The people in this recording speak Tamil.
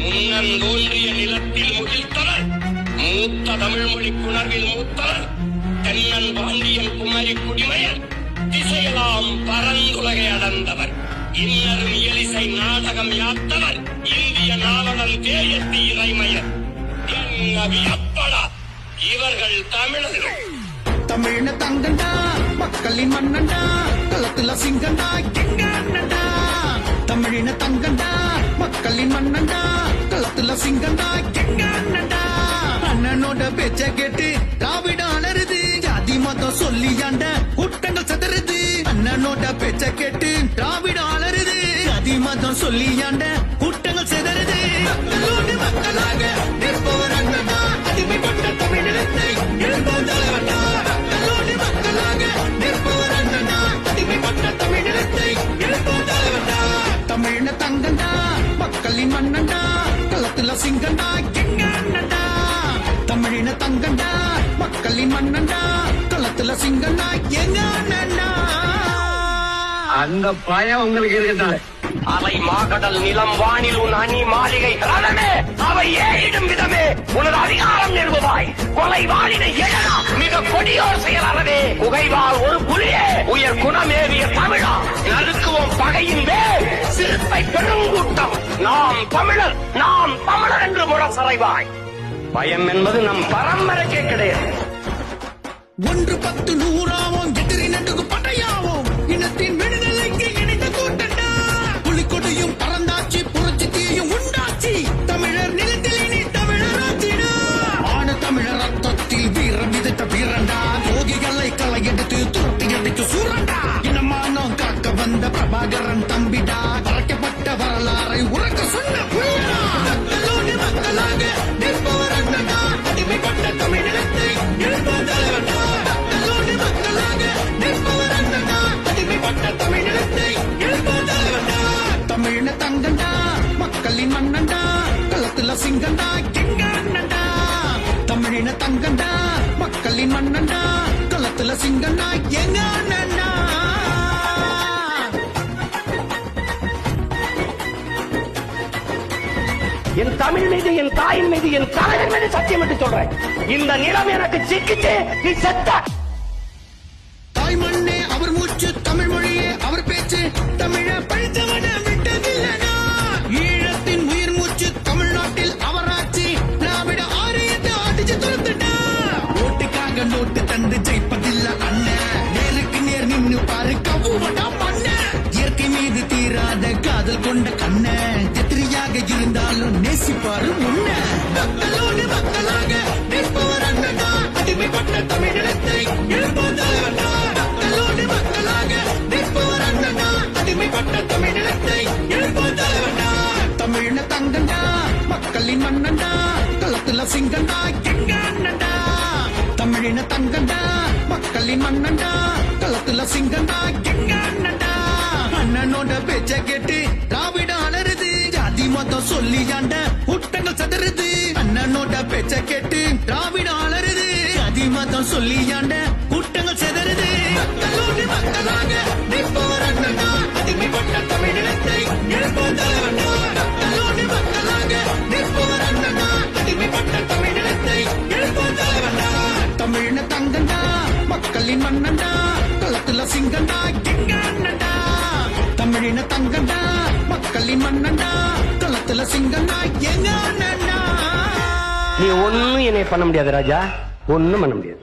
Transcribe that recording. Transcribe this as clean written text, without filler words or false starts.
முன்னன் தோன்றிய நிலத்தில் முகிழ்த்தவர், மூத்த தமிழ் மொழி புணர்வில் மூத்தவர், தென்னன் பாண்டியன் குமரி குடிமையர், திசையெல்லாம் பரந்துலகை அடர்ந்தவர், இன்னரும் இயலிசை நாடகம் யாத்தவர், இந்திய நாவலன் தேயத்தி இறைமையர். என்ன வியப்படா, இவர்கள் தமிழர்கள். தமிழ தங்கண்டா, மக்களின் மன்னண்டா, களத்துல சிங்கண்டா, எங்க அண்ணண்டா. தமிழின தங்கண்டா, மக்களின் மன்னண்டா, களத்துல சிங்கண்டா, எங்க அண்ணண்டா. அண்ணனோட பேச்ச கேட்டு திராவிட அலருது, ஜாதி மதம் சொல்லியாண்ட கூட்டங்கள் சதறுது. அண்ணனோட பேச்ச கேட்டு திராவிட அலருது, ஜாதி மதம் சொல்லியாண்ட கூட்டங்கள் சிதறுது. மக்களோடு மக்களாக நிற்பவர் அண்ணனா, அடிமைப்பட்ட தமிழினத்தை எழுப்போம் தலைவனா. மக்களோடு மக்களாக நிற்பவர் அண்ணனா, அடிமைப்பட்ட தமிழினத்தை எழுப்போம் தலைவனா. தமிழின தங்கண்டா, மக்களின் மன்னண்டா, களத்துல சிங்கண்டா, எங்க அண்ணண்டா. தமிழின தங்கண்டா, மக்களின் மன்னண்டா, களத்துல சிங்கண்டா, எங்க அண்ணண்டா. அந்த பயம் உங்களுக்கு இருக்குதா? அலை மாகடல் நிலம் வானில் உன் அணி மாளிகை ரணமே, அவை ஏறிடும் விதமே உனது அதிகாரம் நிறுவுவாய். கொலை வாழினை எழலா மிக கொடியோர் செயலாளரே, புகைவால் ஒரு புலியே உயர் குணமேறிய தமிழா, நறுக்குவோம் பகையின் மேல் சிறுத்தை பெருங்கூட்டம். நாம் தமிழர், நாம் தமிழர் என்று முழசறைவாய். பயம் என்பது நம் பரம்பரைக்கே கிடையாது. 1 10 100ஆவோம், எதிரி நடுகு படையாவோம், இனத்தின் விடுதலைக்கு இணைந்த கூட்டண்டா. புலிக்கொடியும் பறந்தாச்சு, புரட்சி தீயும் உண்டாச்சு, தமிழர் நிலத்தில் இனி தமிழராட்சிடா. ஆன தமிழர் ரத்தத்தில் வீரம் விதைத்த வீரண்டா, போகிகளை களை எடுத்து துரத்தி அடித்து சூரண்டா. இனமானம் காக்க வந்த பிரபாகரன் தம்பிடா, மறைக்கப்பட்ட வரலாறை உறக்க சொன்ன புயலா. மக்களோடு மக்களாக நிற்பவர் அண்ணனா, அடிமைப்பட்ட தமிழினத்தை எழுப்போம் தலைவனா. மக்களோடு மக்களாக நிற்பவர் அண்ணனா, அடிமைப்பட்ட தமிழினத்தை எழுப்போம் தலைவனா. தமிழின தங்கண்டா, மக்களின் மன்னண்டா, களத்துல சிங்கண்டா, எங்க அண்ணண்டா. தமிழின தங்கண்டா, மக்களின் மன்னண்டா, களத்துல சிங்கண்டா, எங்க அண்ணண்டா. என் தமிழ் மீது, என் தாயின் மீது, என் தலைவர் மீது சத்தியம் என்று சொல்றேன். இந்த நிலம் எனக்கு சிக்கிச்சு, நீ செத்த. தாய் மண்ணே அவர் மூச்சு, தமிழ் மொழியே அவர் பேச்சு, தமிழ பழித்தவன விட்டதில்லனா. ஈழத்தின் உயிர் மூச்சு தமிழ்நாட்டில் அவர் ஆட்சி, திராவிட ஆரியத்தை அடிச்சு துரத்துட்டா. ஓட்டுக்காக நோட்டு தந்து ஜெயிப்பதில்ல அண்ணன், நேருக்கு நேர் நின்னு பாரு கவுவடா மண்ண. இயற்கை மீது தீராத காதல் கொண்ட கண்ண, எதிரியாக இருந்தாலும் நேசிப்பாரு முன்ன. மக்களோடு மக்களாக நிற்பவர் அண்ணனா, அடிமைப்பட்ட தமிழினத்தை எழுப்போம் தலைவனா. மக்களோடு மக்களாக நிற்பவர் அண்ணனா, அடிமைப்பட்ட தமிழினத்தை எழுப்போம் தலைவனா. தமிழின தங்கண்டா, மக்களின் மன்னண்டா, களத்துல சிங்கண்டா, எங்க அண்ணண்டா. தமிழின தங்கண்டா, மக்களின் மன்னண்டா, களத்துல சிங்கண்டா, எங்க அண்ணண்டா. அண்ணனோட பேச்ச கேட்டு திராவிட அலருது, ஜாதி மதம் சொல்லியாண்ட கூட்டங்கள் சதறுது. அண்ணனோட பேச்ச கேட்டு திராவிட அலருது, ஜாதி மதம் சொல்லியாண்ட கூட்டங்கள் சிதறுது. மக்களோடு மக்களாக நிற்பவர் அண்ணனா, அடிமைப்பட்ட தமிழினத்தை எழுப்போம் தலைவனா. மக்களோடு மக்களாக நிற்பவர் அண்ணனா, அடிமைப்பட்ட தமிழினத்தை எழுப்போம் தலைவனா. தமிழின தங்கண்டா, மக்களின் மன்னண்டா, களத்துல சிங்கண்டா, எங்க அண்ணண்டா. தமிழின தங்கண்டா, மக்களின் மன்னண்டா, களத்துல சிங்கண்டா, எங்க அண்ணண்டா. நீ ஒண்ணும் என்னை பண்ண முடியாது ராஜா, ஒண்ணும் பண்ண முடியாது.